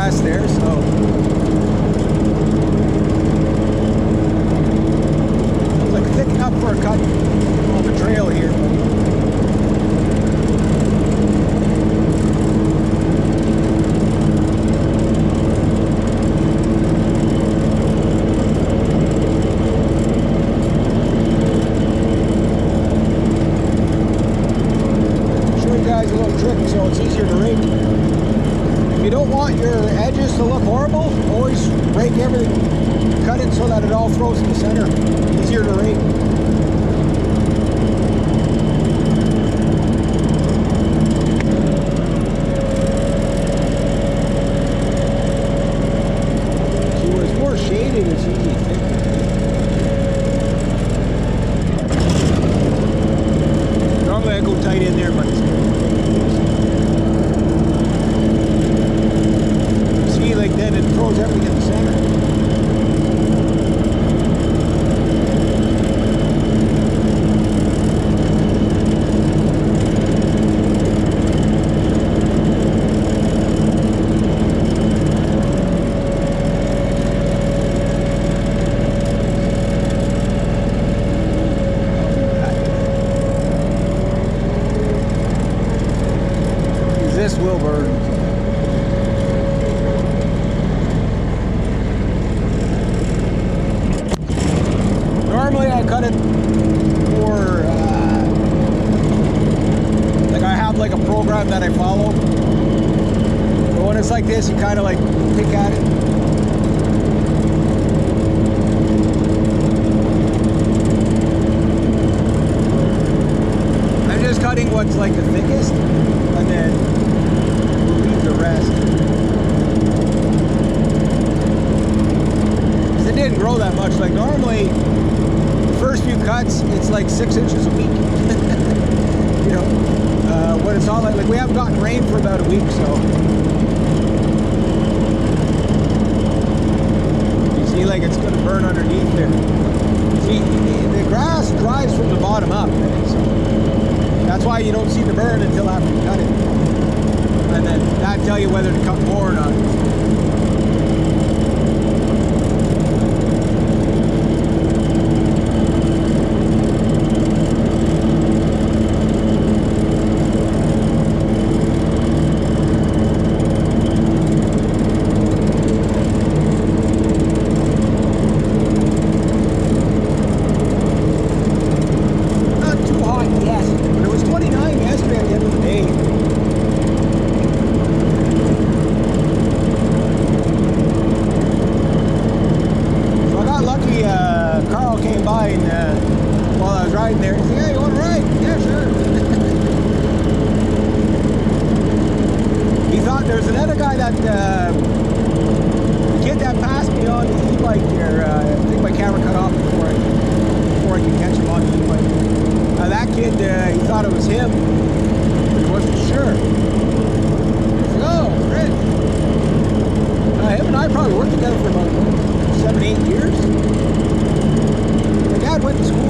grass there, so it's like thick enough for a cut on the trail here. A little trick so it's easier to rake. If you don't want your edges to look horrible, always rake everything, cut it so that it all throws in the center. Easier to rake. See, where it's more shaded, it's easy to thick. Normally I go tight in there, but it's like then it throws everything in the center. This will burn. Normally I cut it for, like I have like a program that I follow. But when it's like this, you kind of like pick at it. I'm just cutting what's like the thickest, and then we'll leave the rest. Because it didn't grow that much. Like normally, first few cuts, it's like 6 inches a week. You know, when it's all like we haven't gotten rain for about a week, so you see, like it's going to burn underneath there. See, the grass dries from the bottom up, so that's why you don't see the burn until after you cut it, and then that'll tell you whether to cut more or not. While I was riding there, he said, "Yeah, you want to ride?" "Yeah, sure." He thought there's another guy that the kid that passed me on the e-bike here. I think my camera cut off before I could catch him on the e-bike. That kid, he thought it was him, but he wasn't sure. He said, "Oh, Fred." Him and I probably worked together for about 7-8 years. My dad went to school.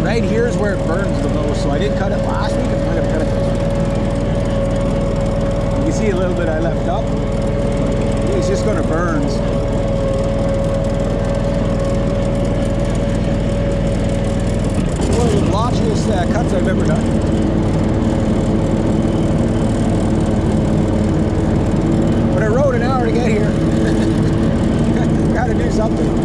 Right here is where it burns the most, so I didn't cut it last week. I'm going to cut it this week. You can see a little bit I left up. It's just going to burn. One of the blotchiest cuts I've ever done. But I rode an hour to get here. Got to do something.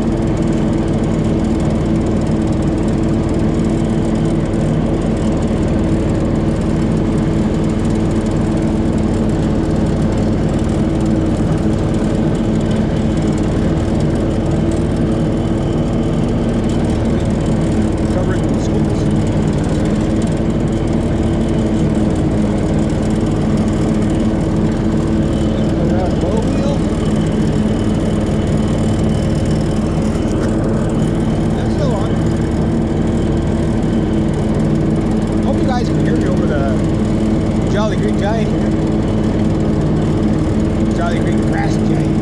Jolly Green grass giant.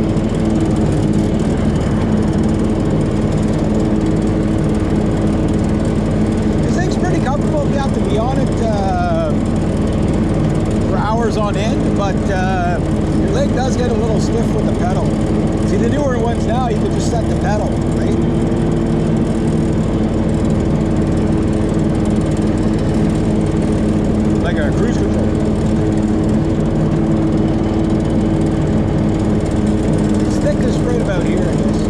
This thing's pretty comfortable if you have to be on it for hours on end, but your leg does get a little stiff with the pedal. See, the newer ones now, you can just set the pedal, right? Like a cruise control. It's thickest right about here, I guess.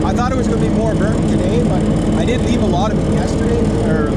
I thought it was going to be more burnt today, but I did leave a lot of it yesterday, or